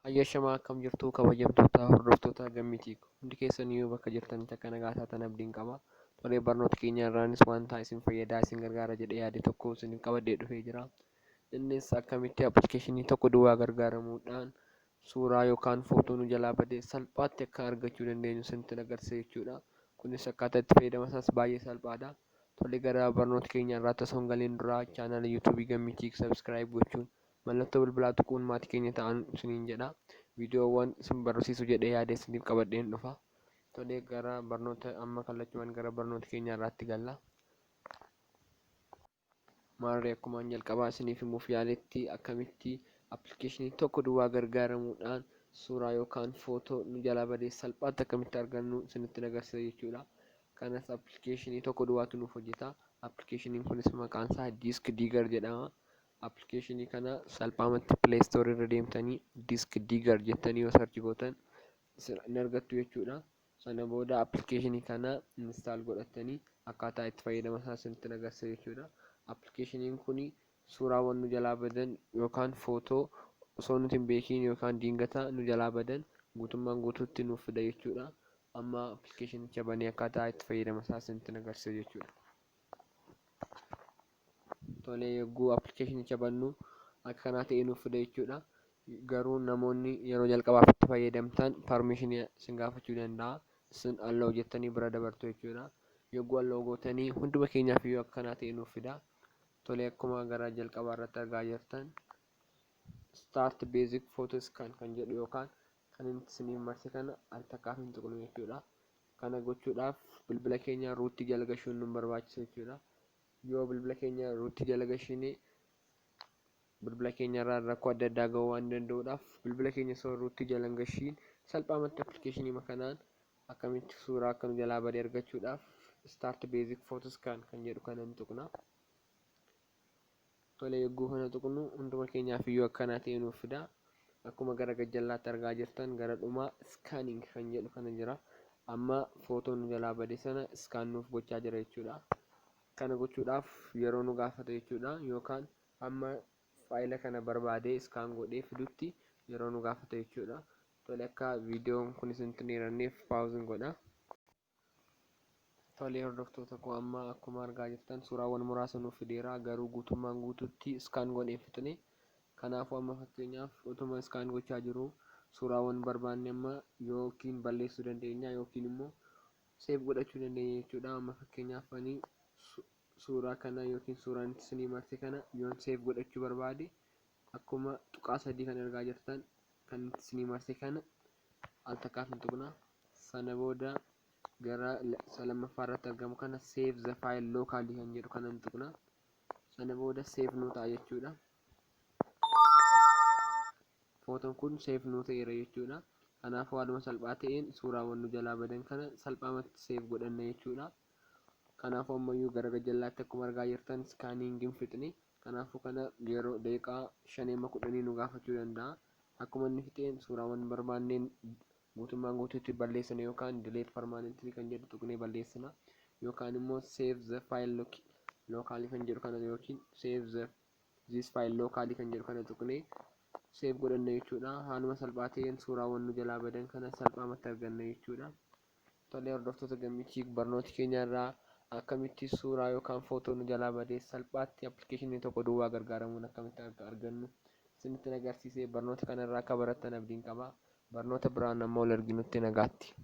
Hayyashamaa akkam jirtu kabajamtoota hordoftoota Gammitii hundi keessaniyyuu bakka jirtanitti akka nagaa taatan abdiin qaba. Tolee, barnoota keenya irraanis wanta isin fayyadaa isin gargaara jedhee yaade tokko isiniif qabadhee dhufee jira. Innis akkamitti appilikeeshinii tokko duwwaa gargaaramuudhaan suuraa yookaan footoo nu jalaa badee salphaatti akka argachuu dandeenyu isinitti agarsiisa jechuudha. Kunis akkaataa itti fayyadama isaas baay'ee salphaadha. Tolee, gara barnoota keenya irraa osoo hin galiin dura chaanaala yuutuubii Gammitii sabskiraayib gochuun mallattoo bilbilaa tuquun maatii keenya ta'an isiniin jedha. Viidiyoowwan isin barsiisu jedhee yaade isiniif qabadheen dhufa. Tolee, gara barnoota amma kallachumaan gara barnoota keenya irraatti galla. Maarree akkuma jalqabaa isiniif himuuf yaaletti akkamitti appilikeeshinii tokko duwwaa gargaaramuudhaan suuraa yookaan footoo nu jalaa badee salphaatti akkamitti argannu isinitti agarsiisa jechuudha. Kanas appilikeeshinii tokko duwwaatu nuuf hojjeta. Appilikeeshiniin kunis maqaan isaa diisk diigar jedhama. Appilikeeshinii kana salphaamatti Play Store irra deemtanii diisk diigar jettanii yoo sarchi gootan ni argattu jechuudha. Sana booda appilikeeshinii kana install godhattanii akkaataa itti fayyadama isaa isinitti agarsiisa jechuudha. Appilikeeshiniin kun suuraawwan nu jalaa badan yookaan footoo osoo nuti hin beekiin yookaan diingata nu jalaa badan guutummaan guutuutti nuuf fida jechuudha. Amma appilikeeshinicha banee akkaataa itti fayyadama isaa isinitti agarsiisa jechuudha. Tolee, yogguu appilikeeshinicha bannu akka kanaa ta'ee nuuf fida jechuudha. Garuu namoonni yeroo jalqabaaf itti fayyadamtan parmishinii isin gaafachuu danda'a. Isin allow jettanii bira dabartu jechuudha. Yogguu allow gootanii hunduma keenyaaf iyyuu akka kanaa ta'ee nuuf fida. Tolee, akkuma gara jalqabaa irratti argaa jirtan start basic photo scan kan jedhu yookaan kan inni isiniif marse kana al takkaaf hin tuqnu jechuudha. Kana gochuudhaaf bilbila keenya ruutii jala gashuun nu barbaachisa jechuudha. Yoo bilbila keenya ruutii jala gashine bilbila keenya irraa rakkoo adda addaa gahuu waan danda'uudhaaf bilbila keenya osoo ruutii jala hin gashiin salphaamatti appilikeeshinii kanaan akkamitti suuraa akka nu jalaa badee argachuudhaaf start basic photo scan kan jedhu kana ni tuqna. Tolee, yogguu kana tuqnu hunduma keenyaaf iyyuu akkanaa ta'ee nuuf fida. Akkuma gara gajjallaatti argaa jirtan gara dhumaa scanning kan jedhu kana jira. Amma footoo nu jalaa badee sana scan nuuf gochaa jira jechuudha. Kana gochuudhaaf yeroo nu gaafata jechuudha, yookaan amma faayila kana barbaadee scan godhee fidutti yeroo nu gaafata jechuudha. Tolee, akka viidiyoon kun isinitti hin dheeranneef paawuziin godha. Tolee, hordoftoota koo amma akkuma argaa jirtan suuraawwan muraasa nuuf fideera, garuu guutummaan guutuutti scan godhee fixne. Kanaafuu amma fakkeenyaaf utuma scan gochaa jiru suuraawwan barbaanne amma yookiin balleessuu dandeenya yookiin immoo seef godhachuu dandeenya jechuudha. Amma fakkeenyaaf ani suuraa kana yookiin suuraan isinii marse kana yoon seef godhachuu barbaade akkuma tuqaa sadii kan argaa jirtan kan isinii marse kana al takkaaf hin tuqna. Sana booda gara lammaffaa irratti argamu kana save the file locally kan jedhu kana hin tuqna. Sana booda save nu ta'a jechuudha. Footoon kun save nu ta'eera jechuudha. Kanaafuu haaluma salphaa ta'een suuraawwan nu jalaa badan kana salphaamatti save godhanna jechuudha. Kanaafuu ammayyuu gara gajjallaatti akkuma argaa jirtan scaaniingiin fixne. Kanaafuu kana yeroo daqiiqaa 5-10 nu gaafachuu danda'a. Akkuma inni fixeen suuraawwan barbaanneen guutummaan guutuutti balleessina yookaan delete permanently kan jedhu tuqnee balleessina, yookaan immoo save the file locally kan jedhu kana yookiin save this file locally kan jedhu kana tuqnee save godhanna jechuudha. Haaluma salphaa ta'een suuraawwan nu jalaa badan kana salphaamatti arganna jechuudha. Tolee, hordoftoota Gammitii barnoota keenya irraa akkamitti suuraa yookaan footoo nu jalaa badee salphaatti appilikeeshinii tokko duwwaa gargaaramuun akkamitti argannu isinitti agarsiisee barnoota kana irraa akka barattan abdiin qaba. Barnoota biraan ammoo wal arginutti nagaatti.